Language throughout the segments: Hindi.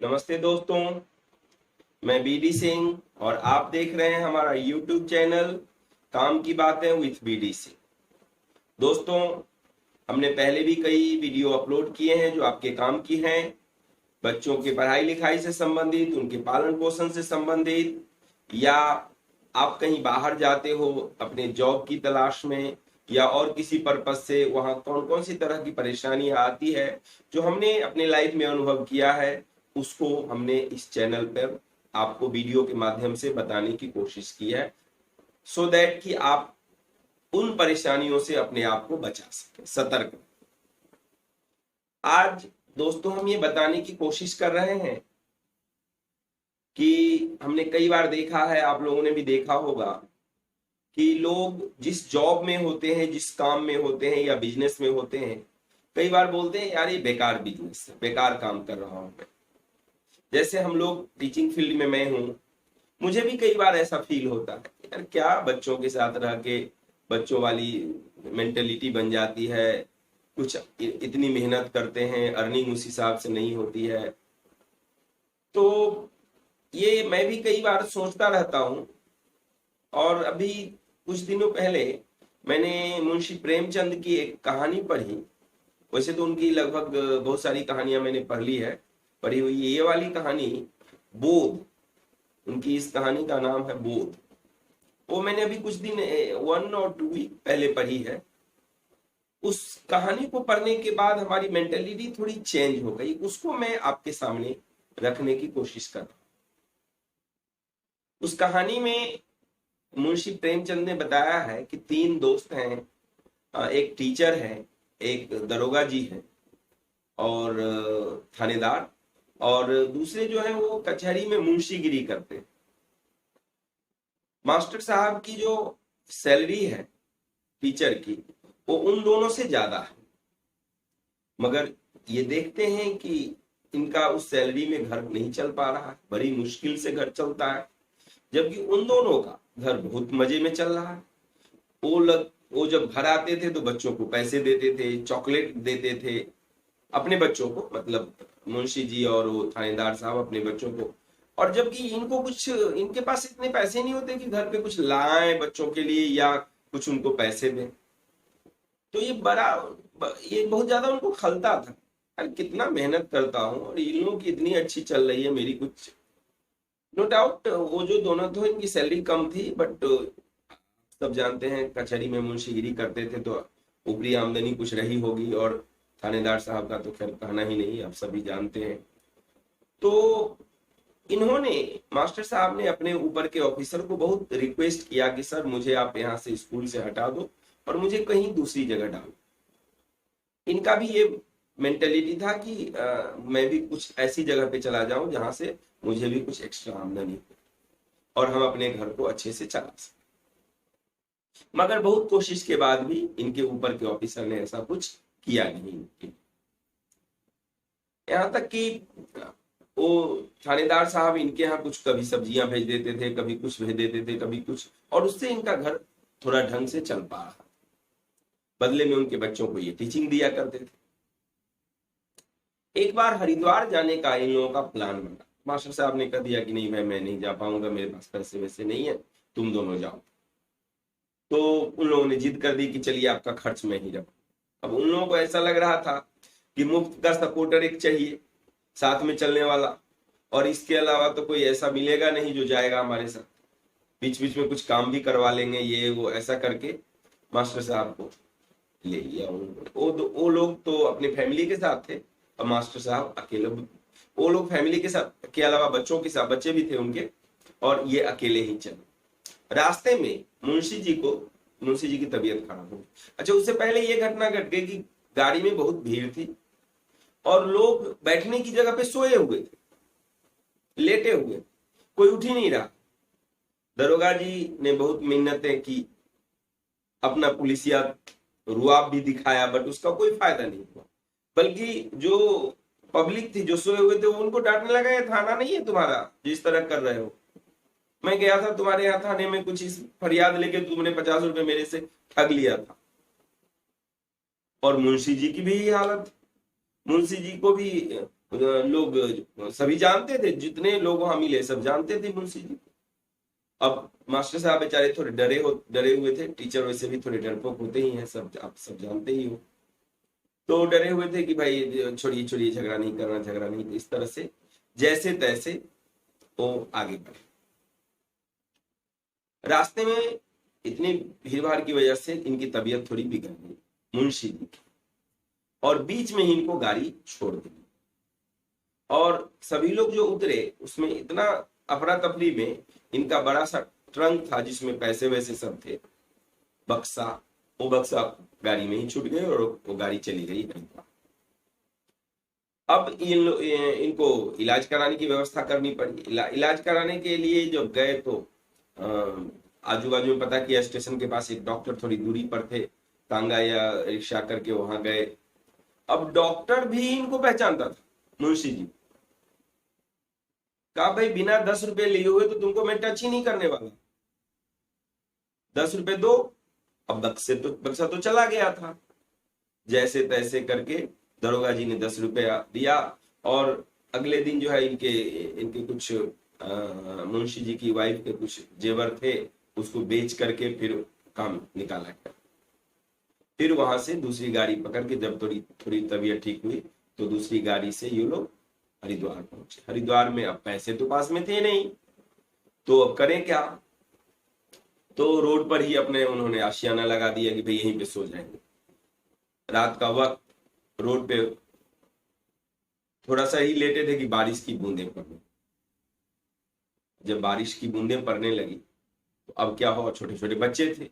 नमस्ते दोस्तों। मैं बीडी सिंह और आप देख रहे हैं हमारा यूट्यूब चैनल काम की बातें विथ बीडी सिंह। दोस्तों, हमने पहले भी कई वीडियो अपलोड किए हैं जो आपके काम की हैं। बच्चों के पढ़ाई लिखाई से संबंधित, उनके पालन पोषण से संबंधित, या आप कहीं बाहर जाते हो अपने जॉब की तलाश में या और किसी पर्पस से, वहां कौन कौन सी तरह की परेशानियां आती है जो हमने अपने लाइफ में अनुभव किया है, उसको हमने इस चैनल पर आपको वीडियो के माध्यम से बताने की कोशिश की है, सो दैट कि आप उन परेशानियों से अपने आप को बचा सके, सतर्क। आज दोस्तों हम ये बताने की कोशिश कर रहे हैं कि हमने कई बार देखा है, आप लोगों ने भी देखा होगा कि लोग जिस जॉब में होते हैं, जिस काम में होते हैं या बिजनेस में होते हैं, कई बार बोलते हैं यार ये बेकार बिजनेस है, बेकार काम कर रहा हूं मैं। जैसे हम लोग टीचिंग फील्ड में, मैं हूं, मुझे भी कई बार ऐसा फील होता है यार क्या बच्चों के साथ रह के बच्चों वाली मेंटेलिटी बन जाती है, कुछ इतनी मेहनत करते हैं, अर्निंग उस हिसाब से नहीं होती है। तो ये मैं भी कई बार सोचता रहता हूं। और अभी कुछ दिनों पहले मैंने मुंशी प्रेमचंद की एक कहानी पढ़ी। वैसे तो उनकी लगभग बहुत सारी कहानियां मैंने पढ़ी हुई। ये वाली कहानी बोध, उनकी इस कहानी का नाम है बोध। वो मैंने अभी कुछ दिन 1 और 2 वीक पहले पढ़ी है। उस कहानी को पढ़ने के बाद हमारी मेंटेलिटी थोड़ी चेंज हो गई। उसको मैं आपके सामने रखने की कोशिश कर रहा हूं। उस कहानी में मुंशी प्रेमचंद ने बताया है कि 3 दोस्त हैं, एक टीचर है, एक दरोगा जी है और थानेदार, और दूसरे जो है वो कचहरी में मुंशीगिरी करते हैं। मास्टर साहब की जो सैलरी है टीचर की, वो उन दोनों से ज्यादा है, मगर ये देखते हैं कि इनका उस सैलरी में घर नहीं चल पा रहा है, बड़ी मुश्किल से घर चलता है, जबकि उन दोनों का घर बहुत मजे में चल रहा है। वो जब घर आते थे तो बच्चों को पैसे देते थे, चॉकलेट देते थे अपने बच्चों को, मतलब मुंशी जी और वो थानेदार साहब अपने बच्चों को। और जबकि इनके पास इतने पैसे नहीं होते कि घर पे कुछ लाएं बच्चों के लिए या कुछ उनको पैसे दें। तो ये बहुत ज्यादा उनको खलता था, यार कितना मेहनत करता हूँ और इन लोगों की इतनी अच्छी चल रही है, मेरी कुछ। नो डाउट वो जो दोनों थे इनकी सैलरी कम थी, बट सब जानते हैं कचहरी में मुंशीगिरी करते थे तो ऊपरी आमदनी कुछ रही होगी, और थानेदार साहब का तो खैर कहना ही नहीं, आप सभी जानते हैं। तो इन्होंने, मास्टर साहब ने अपने ऊपर के ऑफिसर को बहुत रिक्वेस्ट किया कि सर मुझे आप यहाँ से स्कूल से हटा दो और मुझे कहीं दूसरी जगह डालो। इनका भी ये मेंटेलिटी था कि मैं भी कुछ ऐसी जगह पे चला जाऊं जहां से मुझे भी कुछ एक्स्ट्रा आमदनी हो और हम अपने घर को अच्छे से चला सकें। मगर बहुत कोशिश के बाद भी इनके ऊपर के ऑफिसर ने ऐसा कुछ किया नहीं। यहाँ तक कि वो थानेदार साहब इनके यहाँ कुछ कभी सब्जियां भेज देते थे, कभी कुछ भेज देते थे, कभी कुछ, और उससे इनका घर थोड़ा ढंग से चल पा रहा। बदले में उनके बच्चों को ये टीचिंग दिया करते थे। एक बार हरिद्वार जाने का इन लोगों का प्लान बना। मास्टर साहब ने कह दिया कि नहीं भाई, मैं नहीं जा पाऊंगा, मेरे पास पैसे वैसे नहीं है, तुम दोनों जाओ। तो उन लोगों ने जिद कर दी कि चलिए आपका खर्च मैं ही रहूं। अब उन लोगों को ऐसा लग रहा था कि मुफ्त का सपोर्टर एक चाहिए साथ में चलने वाला, और इसके अलावा तो कोई ऐसा मिलेगा नहीं जो जाएगा हमारे साथ, बीच बीच में कुछ काम भी करवा लेंगे, ये वो ऐसा करके मास्टर साहब को ले लिया। वो लोग तो अपनी फैमिली के साथ थे और मास्टर साहब अकेले। वो लोग फैमिली के साथ के अलावा बच्चों के साथ, बच्चे भी थे उनके, और ये अकेले ही चले। रास्ते में मुंशी जी की तबीयत खराब हो गई। अच्छा, उससे पहले ये घटना घट गई कि गाड़ी में बहुत भीड़ थी और लोग बैठने की जगह पे सोए हुए थे, लेटे हुए, कोई उठ ही नहीं रहा। दरोगा जी ने बहुत मिन्नतें की, अपना पुलिसिया रुआब भी दिखाया, बट उसका कोई फायदा नहीं हुआ। बल्कि जो पब्लिक थी, जो सोए हुए थे, वो उनको डांटने लगा, ये थाना नहीं है तुम्हारा, जिस तरह कर रहे हो। मैं गया था तुम्हारे यहाँ थाने में कुछ इस फरियाद लेके, तुमने 50 रुपए मेरे से ठग लिया था। और मुंशी जी की भी यही हालत। मुंशी जी को भी लोग सभी जानते थे, जितने लोग वहां मिले सब जानते थे मुंशी जी। अब मास्टर साहब बेचारे थोड़े डरे हुए थे। टीचर वैसे भी थोड़े डरपोक होते ही हैं, सब आप सब जानते ही हो। तो डरे हुए थे कि भाई छोड़िए छोड़िए, झगड़ा नहीं करना, झगड़ा नहीं। इस तरह से जैसे तैसे वो आगे बढ़े। रास्ते में इतनी भीड़ भाड़ की वजह से इनकी तबीयत थोड़ी बिगड़ गई मुंशी जी की, और बीच में ही इनको गाड़ी छोड़ दी। और सभी लोग जो उतरे उसमें इतना अफरा तफरी में इनका बड़ा सा ट्रंक था जिसमें पैसे वैसे सब थे, बक्सा, वो बक्सा गाड़ी में ही छूट गए और वो गाड़ी चली गई हरिद्वार। अब इनको इलाज कराने की व्यवस्था करनी पड़ी। इलाज कराने के लिए जब गए तो आजू बाजू में पता किया, स्टेशन के पास एक डॉक्टर थोड़ी दूरी पर थे, तांगा या रिक्शा करके वहां गए। अब डॉक्टर भी इनको पहचानता था मुंशी जी। कहा भाई बिना 10 रुपए लिए हुए तो तुमको मैं टच ही नहीं करने वाला, 10 रुपए दो। अब बक्सा तो चला गया था। जैसे तैसे करके दरोगा जी ने 10 रुपया दिया, और अगले दिन जो है इनके इनके कुछ मुंशी जी की वाइफ के कुछ जेवर थे, उसको बेच करके फिर काम निकाला गया। फिर वहां से दूसरी गाड़ी पकड़ के जब थोड़ी थोड़ी तबीयत ठीक हुई तो दूसरी गाड़ी से ये लोग हरिद्वार पहुंचे। हरिद्वार में अब पैसे तो पास में थे नहीं, तो अब करें क्या। तो रोड पर ही अपने उन्होंने आशियाना लगा दिया कि भाई यहीं पे सो जाएंगे। रात का वक्त रोड पे थोड़ा सा ही लेटे थे कि बारिश की बूंदें पड़ने। जब बारिश की बूंदें पड़ने लगी तो अब क्या हो, छोटे छोटे बच्चे थे,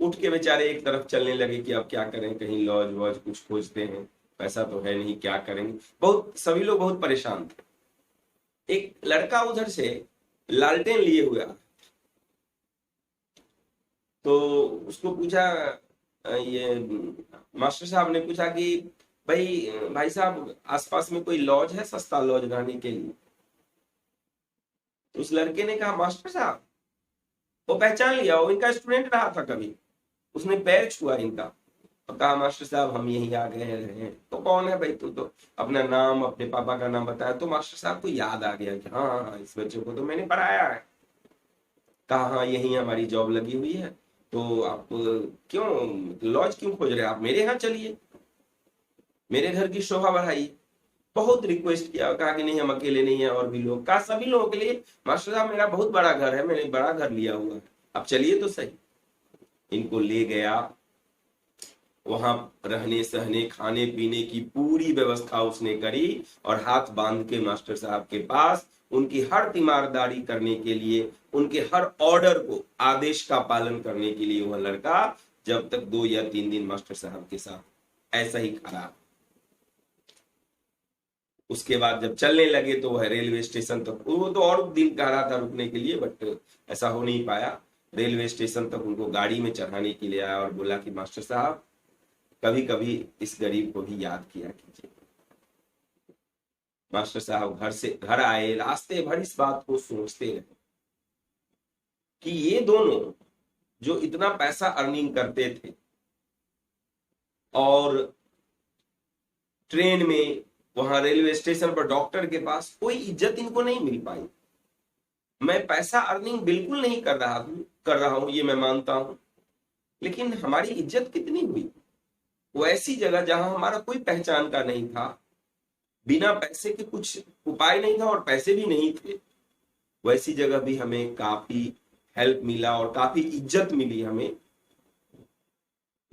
उठ के बेचारे एक तरफ चलने लगे कि अब क्या करें, कहीं लॉज वॉज कुछ खोजते हैं, पैसा तो है नहीं, क्या करेंगे। बहुत सभी लोग बहुत परेशान थे। एक लड़का उधर से लालटेन लिए हुए आ, तो उसको पूछा, ये मास्टर साहब ने पूछा कि भाई साहब आसपास में कोई लॉज है, सस्ता लॉज रहने के लिए। तो उस लड़के ने कहा मास्टर साहब, वो पहचान लिया, वो इनका स्टूडेंट रहा था कभी, उसने पैर छुआ इनका और कहा मास्टर साहब हम यहीं आ गए हैं। तो कौन है भाई, तू तो अपना नाम अपने पापा का नाम बताया। तो मास्टर साहब को याद आ गया कि हाँ हाँ इस बच्चे को तो मैंने पढ़ाया है। कहा हाँ यहीं हमारी जॉब लगी हुई है, तो आप क्यों लॉज क्यों खोज रहे हैं, आप मेरे यहाँ चलिए, मेरे घर की शोभा बढ़ाइए। बहुत रिक्वेस्ट किया, कहा कि नहीं हम अकेले नहीं है और भी लोग। कहा सभी लोगों के लिए मास्टर साहब मेरा बहुत बड़ा घर है, मैंने बड़ा घर लिया हुआ है, आप चलिए तो सही। इनको ले गया, वहां रहने सहने खाने पीने की पूरी व्यवस्था उसने करी, और हाथ बांध के मास्टर साहब के पास उनकी हर तीमारदारी करने के लिए, उनके हर ऑर्डर को, आदेश का पालन करने के लिए वह लड़का जब तक 2 या 3 दिन मास्टर साहब के साथ ऐसा ही खड़ा। उसके बाद जब चलने लगे तो वह रेलवे स्टेशन तक, वो तो और दिन कह रहा था रुकने के लिए, बट ऐसा हो नहीं पाया। रेलवे स्टेशन तक उनको गाड़ी में चढ़ाने के लिए आया और बोला कि मास्टर साहब कभी कभी इस गरीब को भी याद किया कीजिए। मास्टर साहब घर आए, रास्ते भर इस बात को सोचते रहे कि ये दोनों जो इतना पैसा अर्निंग करते थे और ट्रेन में, वहां रेलवे स्टेशन पर डॉक्टर के पास, कोई इज्जत इनको नहीं मिल पाई। मैं पैसा अर्निंग बिल्कुल नहीं कर रहा हूं ये मैं मानता हूं, लेकिन हमारी इज्जत कितनी हुई। वो ऐसी जगह जहां हमारा कोई पहचान का नहीं था, बिना पैसे के कुछ उपाय नहीं था और पैसे भी नहीं थे, वैसी जगह भी हमें काफी हेल्प मिला और काफी इज्जत मिली हमें।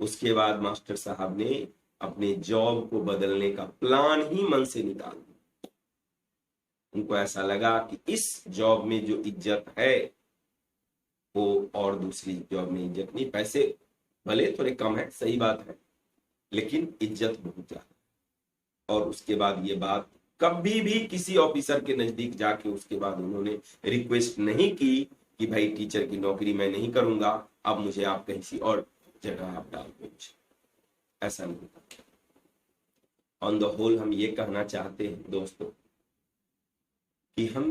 उसके बाद मास्टर साहब ने अपने जॉब को बदलने का प्लान ही मन से निकाल दिया। उनको ऐसा लगा कि इस जॉब में जो इज्जत है वो और दूसरी जॉब में इज्जत नहीं। पैसे भले थोड़े कम है, सही बात है, लेकिन इज्जत बहुत ज्यादा। और उसके बाद ये बात कभी भी किसी ऑफिसर के नजदीक जाके उसके बाद उन्होंने रिक्वेस्ट नहीं की कि भाई टीचर की नौकरी मैं नहीं करूंगा, अब मुझे आप किसी और जगह आप डाल दो, ऐसा नहीं। ऑन द होल हम ये कहना चाहते हैं दोस्तों कि हम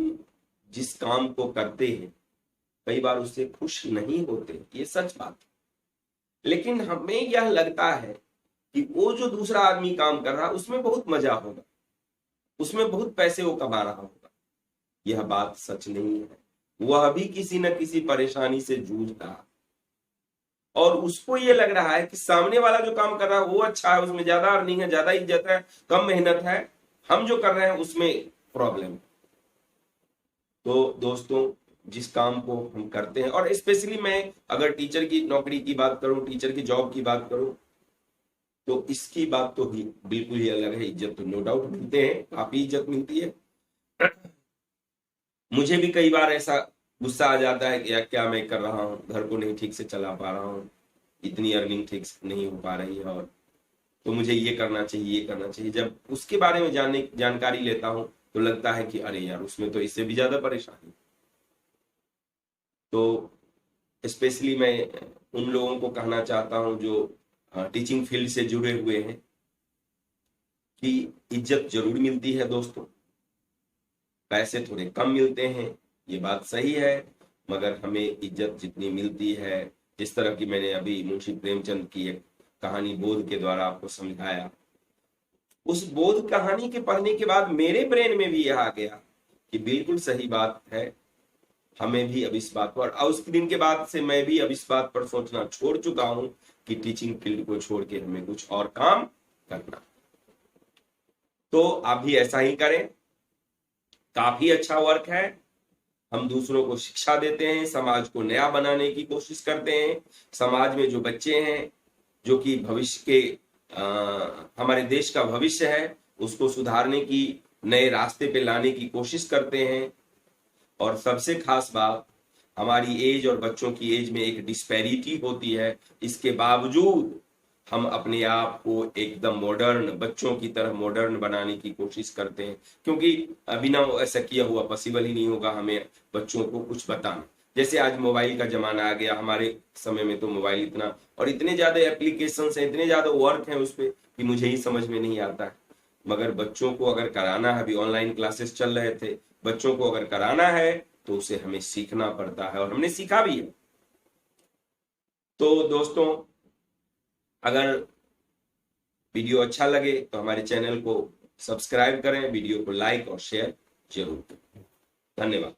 जिस काम को करते हैं कई बार उससे खुश नहीं होते, ये सच बात है, लेकिन हमें यह लगता है कि वो जो दूसरा आदमी काम कर रहा है उसमें बहुत मजा होगा। उसमें बहुत पैसे वो कमा रहा होगा। यह बात सच नहीं है। वह भी किसी न किसी परेशानी से जूझ रहा, और उसको ये लग रहा है कि सामने वाला जो काम कर रहा है वो अच्छा है, उसमें ज्यादा अर्निंग है, ज्यादा इज्जत है, कम मेहनत है, हम जो कर रहे हैं उसमें प्रॉब्लम है। तो दोस्तों, जिस काम को हम करते हैं, और स्पेशली मैं अगर टीचर की नौकरी की बात करूं, टीचर की जॉब की बात करूं, तो इसकी बात तो ही बिल्कुल ही अलग है। इज्जत तो नो डाउट मिलते हैं, काफी इज्जत मिलती है। मुझे भी कई बार ऐसा गुस्सा आ जाता है कि यार क्या मैं कर रहा हूँ, घर को नहीं ठीक से चला पा रहा हूँ, इतनी अर्निंग ठीक से नहीं हो पा रही है, और तो मुझे ये करना चाहिए, ये करना चाहिए। जब उसके बारे में जानकारी लेता हूँ तो लगता है कि अरे यार, उसमें तो इससे भी ज्यादा परेशानी। तो स्पेशली मैं उन लोगों को कहना चाहता हूँ जो टीचिंग फील्ड से जुड़े हुए हैं कि इज्जत जरूर मिलती है दोस्तों, पैसे थोड़े कम मिलते हैं, ये बात सही है, मगर हमें इज्जत जितनी मिलती है, जिस तरह की मैंने अभी मुंशी प्रेमचंद की एक कहानी बोध के द्वारा आपको समझाया, उस बोध कहानी के पढ़ने के बाद मेरे ब्रेन में भी यह आ गया कि बिल्कुल सही बात है, हमें भी अब इस बात पर, और उस दिन के बाद से मैं भी अब इस बात पर सोचना छोड़ चुका हूं कि टीचिंग फील्ड को छोड़ के हमें कुछ और काम करना। तो आप भी ऐसा ही करें, काफी अच्छा वर्क है। हम दूसरों को शिक्षा देते हैं, समाज को नया बनाने की कोशिश करते हैं, समाज में जो बच्चे हैं, जो कि भविष्य के हमारे देश का भविष्य है, उसको सुधारने की, नए रास्ते पे लाने की कोशिश करते हैं। और सबसे खास बात, हमारी एज और बच्चों की एज में एक डिस्पैरिटी होती है, इसके बावजूद हम अपने आप को एकदम मॉडर्न, बच्चों की तरह मॉडर्न बनाने की कोशिश करते हैं, क्योंकि बिना ऐसा किया हुआ पॉसिबल ही नहीं होगा हमें बच्चों को कुछ बताना। जैसे आज मोबाइल का जमाना आ गया, हमारे समय में तो मोबाइल इतना, और इतने ज्यादा एप्लीकेशन है, इतने ज्यादा वर्क है उस पर कि मुझे ही समझ में नहीं आता है। मगर बच्चों को अगर कराना है, अभी ऑनलाइन क्लासेस चल रहे थे, बच्चों को अगर कराना है तो उसे हमें सीखना पड़ता है, और हमने सीखा भी है। तो दोस्तों, अगर वीडियो अच्छा लगे तो हमारे चैनल को सब्सक्राइब करें, वीडियो को लाइक और शेयर जरूर करें। धन्यवाद।